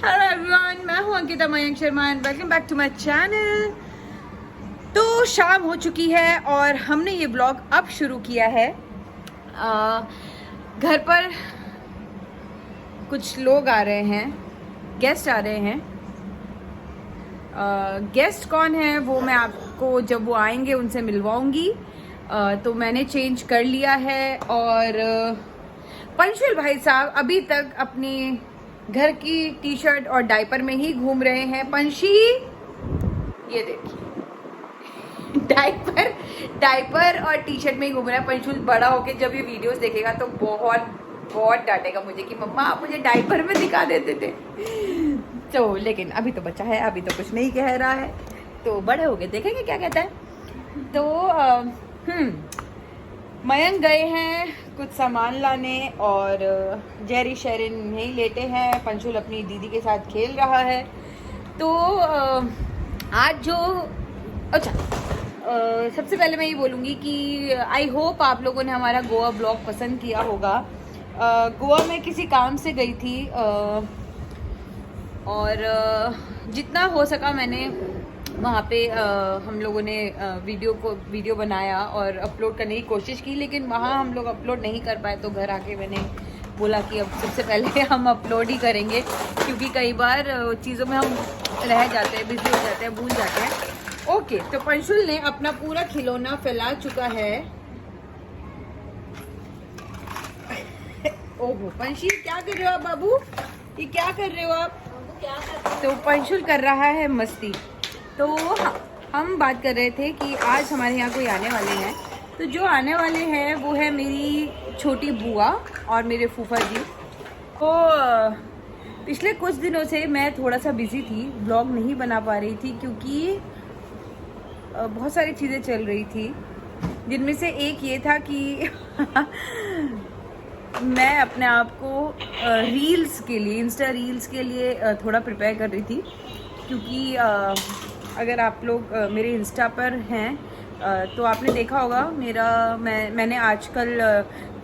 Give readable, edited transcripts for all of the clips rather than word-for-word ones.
Hello everyone, मैं हूं Ankita Mayank Sharma and welcome back to my channel. तो शाम हो चुकी है और हमने ये ब्लॉग अब शुरू किया है। घर पर कुछ लोग आ रहे हैं, गेस्ट आ रहे हैं। गेस्ट कौन है वो मैं आपको जब वो आएंगे उनसे मिलवाऊंगी। तो मैंने चेंज कर लिया है और पंचुअल भाई साहब अभी तक अपनी घर की टी शर्ट और डायपर में ही घूम रहे हैं। पंशी, ये देखिए डायपर और टी शर्ट में ही घूम रहा है। पंशुल बड़ा होके जब ये वीडियोस देखेगा तो बहुत बहुत डांटेगा मुझे कि मम्मा आप मुझे डायपर में दिखा देते थे। तो लेकिन अभी तो बच्चा है, अभी तो कुछ नहीं कह रहा है, तो बड़े हो गए देखेंगे क्या कहता है। तो मयंक गए हैं कुछ सामान लाने और जेरी शेरिन यहीं लेटे हैं। पंशुल अपनी दीदी के साथ खेल रहा है। तो आज जो सबसे पहले मैं ये बोलूँगी कि आई होप आप लोगों ने हमारा गोवा ब्लॉग पसंद किया होगा। गोवा में किसी काम से गई थी और जितना हो सका मैंने वहाँ पे हम लोगों ने वीडियो बनाया और अपलोड करने की कोशिश की, लेकिन वहाँ हम लोग अपलोड नहीं कर पाए। तो घर आके मैंने बोला कि अब सबसे पहले हम अपलोड ही करेंगे, क्योंकि कई बार चीज़ों में हम रह जाते हैं, बिजी हो जाते हैं, भूल जाते हैं। ओके, तो पंशुल ने अपना पूरा खिलौना फैला चुका है। ओहो पंशी, क्या कर रहे हो आप बाबू? ये क्या कर रहे हो आप? तो पंशुल कर रहा है मस्ती। तो हम बात कर रहे थे कि आज हमारे यहाँ कोई आने वाले हैं। तो जो आने वाले हैं वो है मेरी छोटी बुआ और मेरे फूफा जी। तो पिछले कुछ दिनों से मैं थोड़ा सा बिजी थी, ब्लॉग नहीं बना पा रही थी क्योंकि बहुत सारी चीज़ें चल रही थी, जिनमें से एक ये था कि मैं अपने आप को रील्स के लिए, इंस्टा रील्स के लिए थोड़ा प्रिपेयर कर रही थी। क्योंकि अगर आप लोग मेरे इंस्टा पर हैं तो आपने देखा होगा मैंने आजकल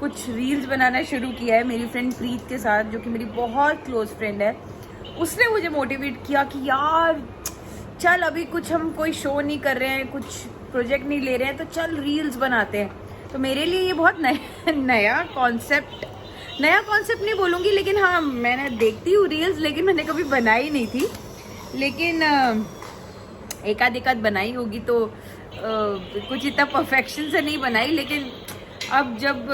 कुछ रील्स बनाना शुरू किया है मेरी फ्रेंड प्रीत के साथ, जो कि मेरी बहुत क्लोज फ्रेंड है। उसने मुझे मोटिवेट किया कि यार चल, अभी कुछ हम कोई शो नहीं कर रहे हैं, कुछ प्रोजेक्ट नहीं ले रहे हैं, तो चल रील्स बनाते हैं। तो मेरे लिए ये बहुत नया कॉन्सेप्ट नहीं बोलूँगी, लेकिन हाँ मैंने देखती हूँ रील्स, लेकिन मैंने कभी बनाई नहीं थी। लेकिन एकाध बनाई होगी तो कुछ इतना परफेक्शन से नहीं बनाई, लेकिन अब जब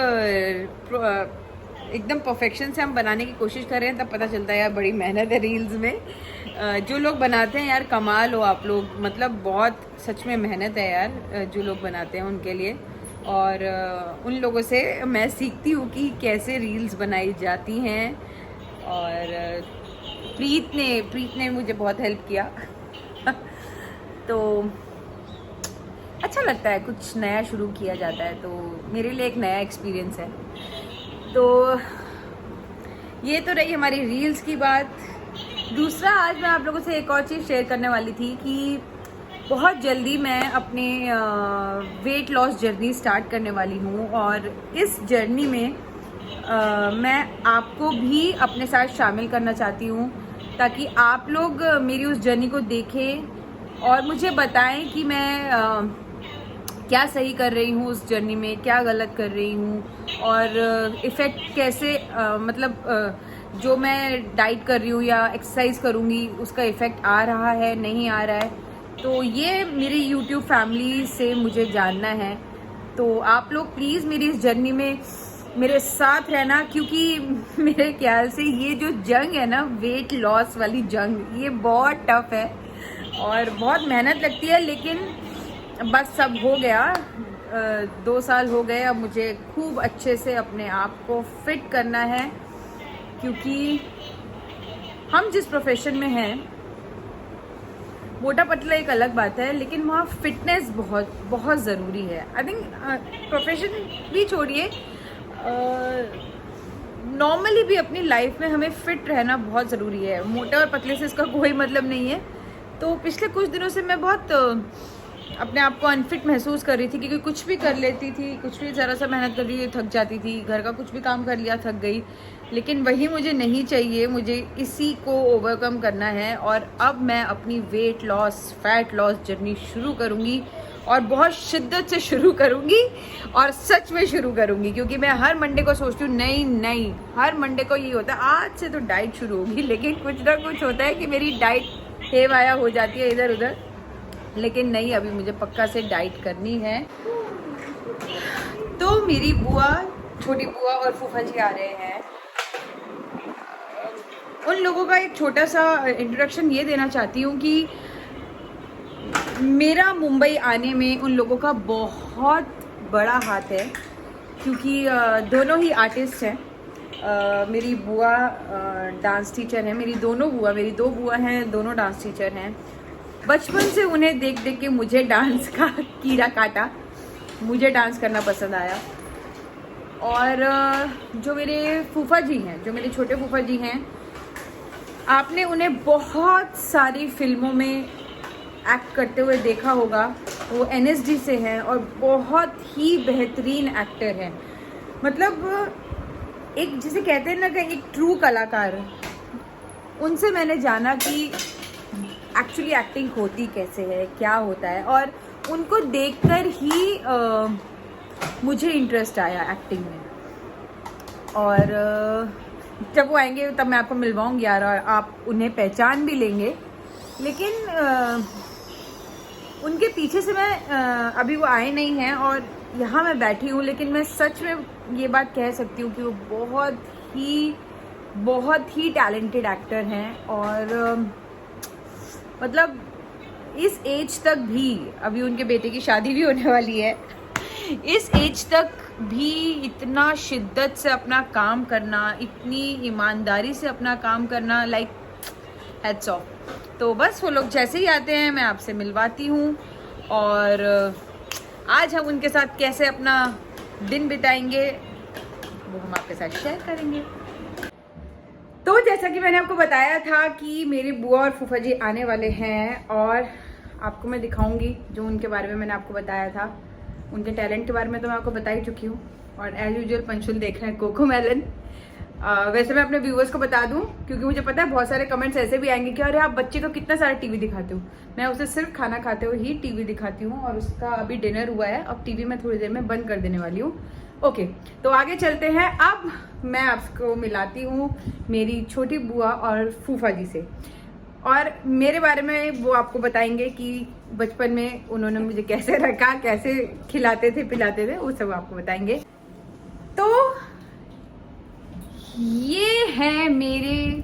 एकदम परफेक्शन से हम बनाने की कोशिश कर रहे हैं तब पता चलता है यार बड़ी मेहनत है रील्स में। जो लोग बनाते हैं यार कमाल हो आप लोग, मतलब बहुत सच में मेहनत है यार जो लोग बनाते हैं उनके लिए। और उन लोगों से मैं सीखती हूँ कि कैसे रील्स बनाई जाती हैं। और प्रीत ने मुझे बहुत हेल्प किया। तो अच्छा लगता है कुछ नया शुरू किया जाता है, तो मेरे लिए एक नया एक्सपीरियंस है। तो ये तो रही हमारी रील्स की बात। दूसरा, आज मैं आप लोगों से एक और चीज़ शेयर करने वाली थी कि बहुत जल्दी मैं अपने वेट लॉस जर्नी स्टार्ट करने वाली हूँ और इस जर्नी में मैं आपको भी अपने साथ शामिल करना चाहती हूँ, ताकि आप लोग मेरी उस जर्नी को देखें और मुझे बताएं कि मैं क्या सही कर रही हूँ उस जर्नी में, क्या गलत कर रही हूँ और इफ़ेक्ट कैसे जो मैं डाइट कर रही हूँ या एक्सरसाइज करूँगी उसका इफ़ेक्ट आ रहा है, नहीं आ रहा है। तो ये मेरी YouTube फैमिली से मुझे जानना है। तो आप लोग प्लीज़ मेरी इस जर्नी में मेरे साथ रहना, क्योंकि मेरे ख्याल से ये जो जंग है ना, वेट लॉस वाली जंग, ये बहुत टफ है और बहुत मेहनत लगती है। लेकिन बस सब हो गया, 2 साल हो गए, अब मुझे खूब अच्छे से अपने आप को फिट करना है। क्योंकि हम जिस प्रोफेशन में हैं, मोटा पतला एक अलग बात है, लेकिन वहाँ फिटनेस बहुत बहुत ज़रूरी है। आई थिंक प्रोफेशन भी छोड़िए, नॉर्मली भी अपनी लाइफ में हमें फिट रहना बहुत ज़रूरी है। मोटे और पतले से इसका कोई मतलब नहीं है। तो पिछले कुछ दिनों से मैं बहुत अपने आप को अनफिट महसूस कर रही थी, क्योंकि कुछ भी कर लेती थी, कुछ भी ज़रा सा मेहनत कर रही थी थक जाती थी, घर का कुछ भी काम कर लिया थक गई। लेकिन वही मुझे नहीं चाहिए, मुझे इसी को ओवरकम करना है। और अब मैं अपनी weight loss, fat loss journey शुरू करूँगी, और बहुत शिद्दत से शुरू करूँगी, और सच में शुरू करूँगी। क्योंकि मैं हर मंडे को सोचती हूँ नहीं, हर मंडे को ये होता है आज से तो डाइट शुरू होगी, लेकिन कुछ ना कुछ होता है कि मेरी डाइट हेवाया हो जाती है इधर उधर। लेकिन नहीं, अभी मुझे पक्का से डाइट करनी है। तो मेरी बुआ, छोटी बुआ और फूफा जी आ रहे हैं। उन लोगों का एक छोटा सा इंट्रोडक्शन ये देना चाहती हूँ कि मेरा मुंबई आने में उन लोगों का बहुत बड़ा हाथ है, क्योंकि दोनों ही आर्टिस्ट हैं। मेरी बुआ डांस टीचर है, मेरी दो बुआ हैं, दोनों डांस टीचर हैं। बचपन से उन्हें देख देख के मुझे डांस का कीड़ा काटा, मुझे डांस करना पसंद आया। और जो मेरे फूफा जी हैं, जो मेरे छोटे फूफा जी हैं, आपने उन्हें बहुत सारी फिल्मों में एक्ट करते हुए देखा होगा। वो NSD से हैं और बहुत ही बेहतरीन एक्टर हैं। मतलब एक जिसे कहते हैं ना कि एक ट्रू कलाकार, उनसे मैंने जाना कि एक्चुअली एक्टिंग होती कैसे है, क्या होता है। और उनको देखकर ही मुझे इंटरेस्ट आया एक्टिंग में। और जब वो आएंगे तब मैं आपको मिलवाऊंगी यार, और आप उन्हें पहचान भी लेंगे। लेकिन उनके पीछे से मैं अभी वो आए नहीं हैं और यहाँ मैं बैठी हूँ। लेकिन मैं सच में ये बात कह सकती हूँ कि वो बहुत ही टैलेंटेड एक्टर हैं। और मतलब इस एज तक भी, अभी उनके बेटे की शादी भी होने वाली है, इस एज तक भी इतना शिद्दत से अपना काम करना, इतनी ईमानदारी से अपना काम करना, लाइक हैट्स ऑफ। तो बस वो लोग जैसे ही आते हैं मैं आपसे मिलवाती हूँ, और आज हम उनके साथ कैसे अपना दिन बिताएंगे वो हम आपके साथ शेयर करेंगे। तो जैसा कि मैंने आपको बताया था कि मेरी बुआ और फूफा जी आने वाले हैं, और आपको मैं दिखाऊंगी जो उनके बारे में मैंने आपको बताया था। उनके टैलेंट के बारे में तो मैं आपको बता ही चुकी हूँ। और एज यूजुअल पंचुल देख रहे हैं कोकोमेलन। वैसे मैं अपने व्यूवर्स को बता दूं, क्योंकि मुझे पता है बहुत सारे कमेंट्स ऐसे भी आएंगे कि अरे आप बच्चे को कितना सारा टीवी दिखाते हो। मैं उसे सिर्फ खाना खाते हुए ही टीवी दिखाती हूँ, और उसका अभी डिनर हुआ है। अब टीवी मैं थोड़ी देर में बंद कर देने वाली हूँ। ओके, तो आगे चलते हैं। अब मैं आपको मिलाती हूँ मेरी छोटी बुआ और फूफा जी से, और मेरे बारे में वो आपको बताएंगे कि बचपन में उन्होंने मुझे कैसे रखा, कैसे खिलाते थे पिलाते थे, वो सब आपको बताएंगे। तो ये है मेरे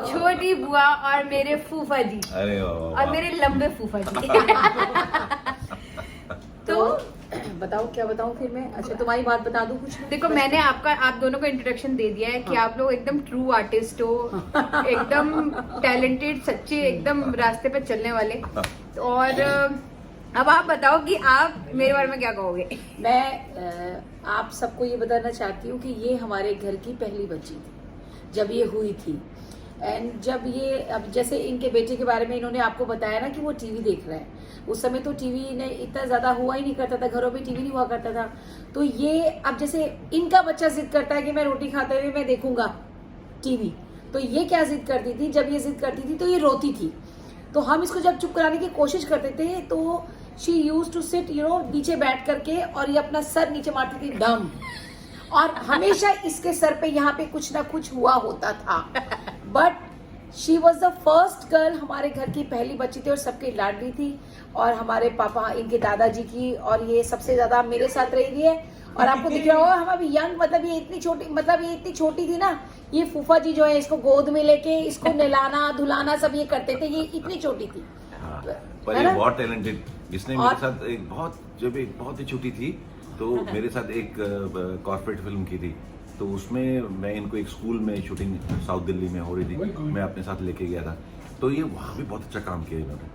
छोटी बुआ और मेरे फूफा जी, और मेरे लंबे फूफा जी। तो बताओ क्या बताऊं फिर मैं? अच्छा तुम्हारी बात बता दूं कुछ? देखो, मैंने आप दोनों को इंट्रोडक्शन दे दिया है कि आप लोग एकदम ट्रू आर्टिस्ट हो, एकदम टैलेंटेड, सच्चे, एकदम रास्ते पे चलने वाले। और अब आप बताओ कि आप मेरे बारे में क्या कहोगे। मैं आप सबको ये बताना चाहती हूँ कि ये हमारे घर की पहली बच्ची थी जब ये हुई थी। एंड जब ये, अब जैसे इनके बेटे के बारे में इन्होंने आपको बताया ना कि वो टीवी देख रहा है, उस समय तो टीवी ने इतना ज्यादा हुआ ही नहीं करता था, घरों में टीवी नहीं हुआ करता था। तो ये अब जैसे इनका बच्चा जिद करता है कि मैं रोटी खाते हुए मैं देखूंगा टीवी, तो ये क्या जिद करती थी, जब ये जिद करती थी तो ये रोती थी। तो हम इसको जब चुप कराने की कोशिश करते थे तो शी यूज टू सिट नीचे बैठ करके, और ये अपना सर नीचे मारती थी डम, और हमेशा इसके सर पे यहाँ पे कुछ ना कुछ हुआ होता था। But she was the first girl, हमारे घर की पहली बच्ची थी और सबकी लाडली थी। और हमारे पापा, इनके दादाजी की, और ये सबसे ज्यादा मेरे साथ रही है। और आपको दिख रहा होगा हम अभी यंग, मतलब ये इतनी छोटी थी ना, ये फूफा जी जो है इसको गोद में लेके इसको नहलाना धुलाना सब ये करते थे, ये इतनी छोटी थी। पर ये बहुत टैलेंटेड, इसने मेरे साथ एक बहुत ही छोटी थी तो मेरे साथ एक कॉर्पोरेट फिल्म की थी, तो उसमें मैं इनको एक स्कूल में शूटिंग साउथ दिल्ली में हो रही थी, मैं अपने साथ लेके गया था। तो ये वहाँ भी बहुत अच्छा काम किया इन्होंने।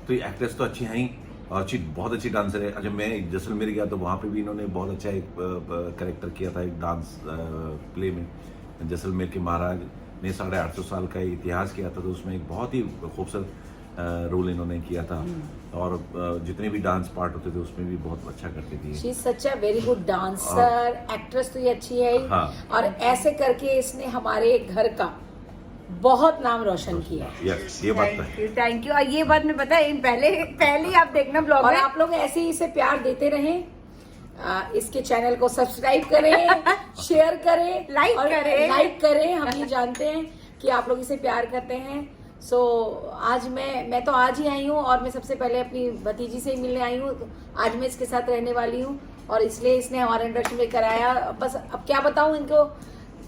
तो ये एक्ट्रेस तो अच्छी हैं ही, और बहुत अच्छी डांसर है। अच्छा, मैं जैसलमेर गया तो वहाँ पे भी इन्होंने बहुत अच्छा एक कैरेक्टर किया था, एक डांस प्ले में। जैसलमेर के महाराज ने 850 साल का इतिहास किया था, तो उसमें एक बहुत ही खूबसूरत रोल इन्होंने किया था, और जितने भी डांस पार्ट होते थे उसमें भी बहुत अच्छा करती थी। She is such a very good dancer, actress तो ये अच्छी है ही। हाँ। और ऐसे करके इसने हमारे घर का बहुत नाम रोशन किया है। यस, ये बात तो है। Thank you. और ये बात मैं पता है पहले ही आप देखना ब्लॉग और में। आप लोग ऐसे ही इसे प्यार देते रहें। इसके चैनल को सब्सक्राइब करें, शेयर करें, लाइक करें। हम ये जानते हैं कि आप लोग इसे प्यार करते हैं। सो आज मैं तो आज ही आई हूँ, और मैं सबसे पहले अपनी भतीजी से ही मिलने आई हूँ। तो आज मैं इसके साथ रहने वाली हूँ, और इसलिए इसने हमारा इंट्रोडक्शन भी कराया। बस अब क्या बताऊँ, इनको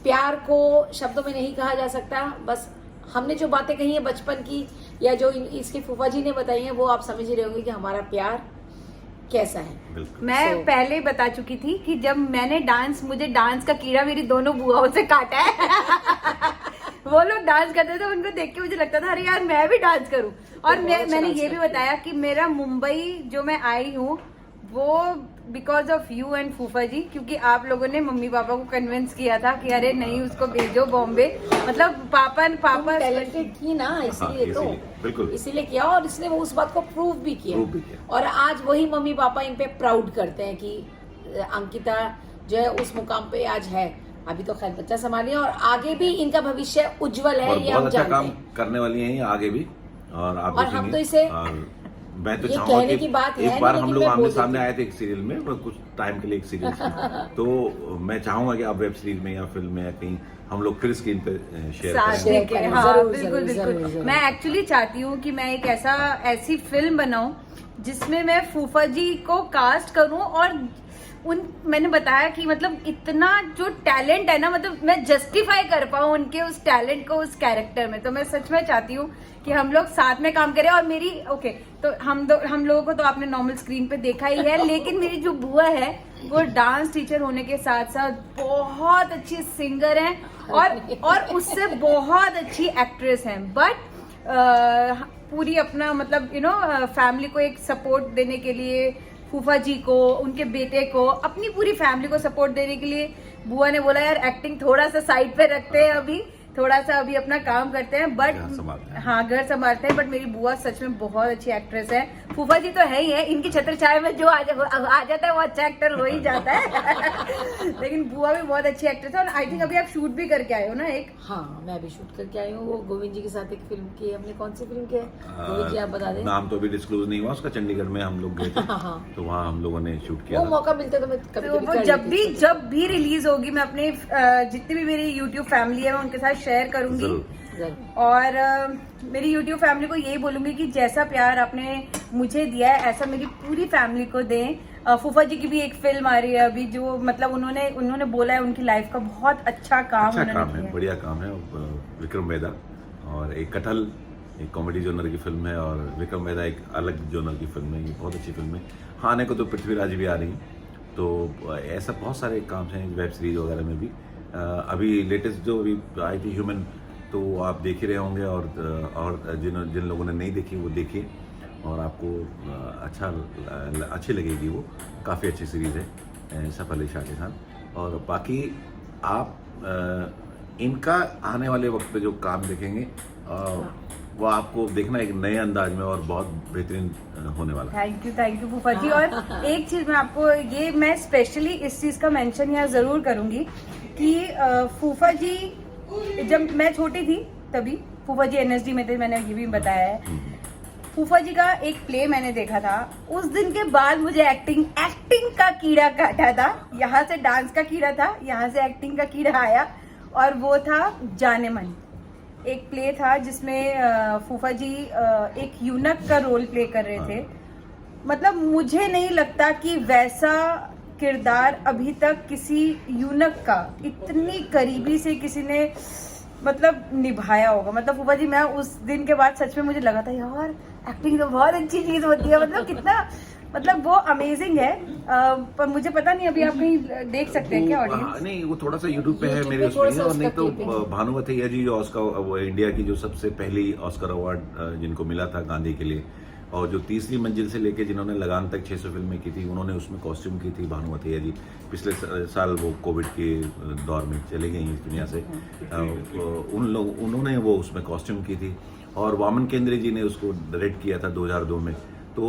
प्यार को शब्दों में नहीं कहा जा सकता। बस हमने जो बातें कही है बचपन की, या जो इसके फूफा जी ने बताई है, वो आप समझ ही रहे होंगे कि हमारा प्यार कैसा है। मैं पहले ही बता चुकी थी कि जब मुझे डांस का कीड़ा मेरी दोनों बुआओं से काटा है। वो लोग डांस करते थे, उनको देख के मुझे लगता था अरे यार मैं भी डांस करूं। और मैंने ये भी बताया कि मेरा मुंबई जो मैं आई हूँ वो बिकॉज ऑफ यू एंड फूफा जी, क्योंकि आप लोगों ने मम्मी पापा को कन्विंस किया था कि अरे नहीं उसको भेजो बॉम्बे। मतलब पापा टैलेंटेड थी ना, इसीलिए तो बिल्कुल इसीलिए किया, और इसने वो उस बात को प्रूव भी किया। और आज वही मम्मी पापा इन पे प्राउड करते हैं कि अंकिता जो है उस मुकाम पे आज है। अभी तो खैर बच्चा संभालिए, और आगे भी इनका भविष्य उज्जवल है, ये हम अच्छा जानते काम हैं। करने वाली हैं आगे भी, और आप और हम तो इसे मैं तो ये चाहूंगा कहने कि की बात है, एक बार लेकिन हम लोग मैं आमने बोल सामने देती आए थे एक सीरियल में, कुछ टाइम के लिए एक सीरियल तो मैं चाहूंगा कि आप वेब सीरीज में या फिल्म में या कहीं हम लोग फिर स्क्रीन पे शेयर साथ करें। लेके, हाँ, जरूर, बिल्कुल जरूर, बिल्कुल। जरूर। मैं एक्चुअली चाहती हूँ कि मैं एक ऐसी फिल्म बनाऊं जिसमें मैं फूफा जी को कास्ट करूं, और मैंने बताया कि मतलब इतना जो टैलेंट है ना, मतलब मैं जस्टिफाई कर पाऊं उनके उस टैलेंट को उस कैरेक्टर में। तो मैं सच में चाहती हूँ कि हम लोग साथ में काम करें। और मेरी तो हम लोगों को तो आपने नॉर्मल स्क्रीन पे देखा ही है, लेकिन मेरी जो बुआ है वो डांस टीचर होने के साथ साथ बहुत अच्छी सिंगर है, और उससे बहुत अच्छी एक्ट्रेस है। बट पूरी अपना मतलब फैमिली को एक सपोर्ट देने के लिए, फूफा जी को, उनके बेटे को, अपनी पूरी फैमिली को सपोर्ट देने के लिए बुआ ने बोला यार एक्टिंग थोड़ा सा साइड पे रखते हैं, अभी थोड़ा सा अभी अपना काम करते हैं। बट हाँ, घर संभालते हैं। बट मेरी बुआ सच में बहुत अच्छी एक्ट्रेस है। फूफा जी तो है ही है, इनकी छत्र छाया में जो आ जाता है वो अच्छा एक्टर हो ही जाता है। लेकिन बुआ भी बहुत अच्छी एक्ट्रेस है, और आई थिंक अभी आप शूट भी करके आए हो ना एक। हाँ, मैं अभी शूट करके आई हूँ। वो गोविंद जी के साथ एक फिल्म की, हमने कौन सी फिल्म की है गोविंद जी आप बता दें। नाम तो अभी डिस्क्लोज नहीं हुआ उसका। चंडीगढ़ में हम लोग गए थे, तो वहाँ हम लोगों ने शूट किया। वो मौका मिलता तो मैं कभी जब भी रिलीज होगी मैं अपने जितनी भी मेरी यूट्यूब फैमिली है मैं उनके साथ शेयर करूंगी। और मेरी YouTube फैमिली को यही बोलूंगी कि जैसा प्यार आपने मुझे दिया है ऐसा मेरी पूरी फैमिली को दें। फूफा जी की भी एक फिल्म आ रही है अभी, जो मतलब उन्होंने बोला है उनकी लाइफ का बहुत अच्छा काम है, बढ़िया काम है। विक्रम वेदा, और एक कटहल एक कॉमेडी जोनर की फिल्म है, और विक्रम वेदा एक अलग जोनर की फिल्म है। ये बहुत अच्छी फिल्म है। हाँ, आने को तो पृथ्वीराज भी आ रही है, तो ऐसा बहुत सारे काम हैं वेब सीरीज वगैरह में भी। अभी लेटेस्ट जो अभी आई थी ह्यूमन, तो आप देख ही रहे होंगे, और जिन लोगों ने नहीं देखी वो देखिए, और आपको अच्छी लगेगी। वो काफ़ी अच्छी सीरीज़ है सैफ अली शाह के साथ। और बाकी आप इनका आने वाले वक्त पे जो काम देखेंगे वो आपको देखना एक नए अंदाज में और बहुत बेहतरीन होने वाला है। थैंक यू फूफा जी। और एक चीज़ मैं आपको मैं स्पेशली इस चीज़ का मेंशन यहाँ ज़रूर करूँगी कि फूफा जी जब मैं छोटी थी तभी फूफा जी NSD में थे, मैंने ये भी बताया है। फूफा जी का एक प्ले मैंने देखा था, उस दिन के बाद मुझे एक्टिंग का कीड़ा काटा था। यहाँ से डांस का कीड़ा था, यहाँ से एक्टिंग का कीड़ा आया, और वो था जाने मन। एक प्ले था जिसमें फूफा जी एक यूनक का रोल प्ले कर रहे थे। मतलब मुझे नहीं लगता कि वैसा किरदार अभी तक किसी यूनक का इतनी करीबी से किसी ने मतलब निभाया होगा। मतलब फूफा जी, मैं उस दिन के बाद सच में मुझे लगा था यार एक्टिंग तो बहुत अच्छी चीज होती है, मतलब कितना मतलब वो अमेजिंग है। पर मुझे पता नहीं अभी आप कहीं देख सकते हैं क्या ऑडियंस? नहीं, वो थोड़ा सा यूट्यूब पे है मेरे उसमें, और नहीं तो भानुमति जी जो ऑस्कर, वो इंडिया की जो सबसे पहली ऑस्कर अवार्ड जिनको मिला था गांधी के लिए, और जो तीसरी मंजिल से लेके जिन्होंने लगान तक 600 फिल्में की थी, उन्होंने उसमें कॉस्ट्यूम की थी भानुमति जी। पिछले साल वो कोविड के दौर में चले गई इस दुनिया से। उन्होंने वो उसमें कॉस्ट्यूम की थी, और वामन केंद्रे जी ने उसको डायरेक्ट किया था 2002 में। तो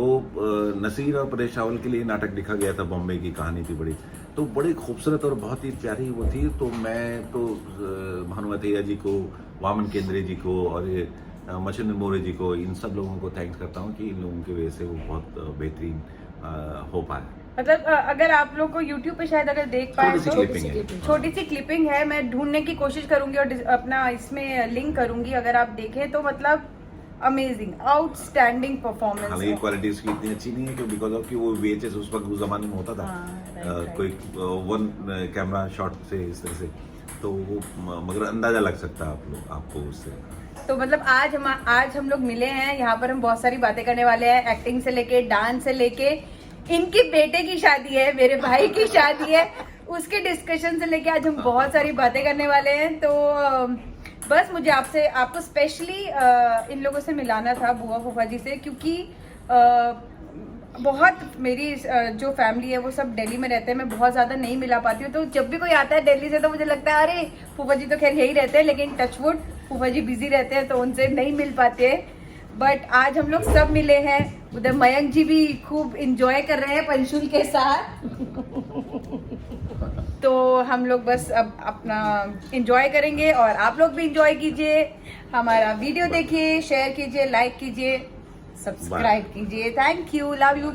नसीर और परेश रावल के लिए नाटक लिखा गया था, बॉम्बे की कहानी थी बड़ी, तो बड़ी खूबसूरत और बहुत ही प्यारी वो थी। तो मैं तो भानुमति जी को, वामन केंद्रे जी को और मच्छिंद्र मोरे जी को, इन सब लोगों को थैंक्स करता हूँ कि इन लोगों की वजह से वो बहुत बेहतरीन हो पाया। मतलब अगर आप लोग को YouTube पे शायद अगर देख पाए तो छोटी सी क्लिपिंग है, मैं ढूंढने की कोशिश करूंगी और अपना इसमें लिंक करूंगी, अगर आप देखें तो मतलब अमेजिंग, आउटस्टैंडिंग परफॉर्मेंस। हालांकि क्वालिटी उसकी इतनी अच्छी नहीं है, क्योंकि बिकॉज ऑफ कि वो VHS उस वक्त उस जमाने में होता था। कोई वन कैमरा शॉट से इस तरह से, तो वो मगर अंदाजा लग सकता है आपको उससे। तो मतलब आज हम लोग मिले हैं यहाँ पर, हम बहुत सारी बातें करने वाले हैं, एक्टिंग से लेके, डांस से लेके, इनके बेटे की शादी है, मेरे भाई की शादी है, उसके डिस्कशन से लेके आज हम बहुत सारी बातें करने वाले हैं। तो बस मुझे आपको स्पेशली इन लोगों से मिलाना था, बुआ फूफा जी से, क्योंकि बहुत मेरी जो फैमिली है वो सब दिल्ली में रहते हैं, मैं बहुत ज़्यादा नहीं मिला पाती हूँ। तो जब भी कोई आता है दिल्ली से तो मुझे लगता है अरे फूफा जी तो खैर यही रहते हैं, लेकिन टचवुड फूफा जी बिजी रहते हैं तो उनसे नहीं मिल पाते हैं। बट आज हम लोग सब मिले हैं, उधर मयंक जी भी खूब इंजॉय कर रहे हैं पंशुल के साथ। तो हम लोग बस अब अपना इंजॉय करेंगे और आप लोग भी इंजॉय कीजिए, हमारा वीडियो देखिए, शेयर कीजिए, लाइक कीजिए, सब्सक्राइब कीजिए। Thank you, love you.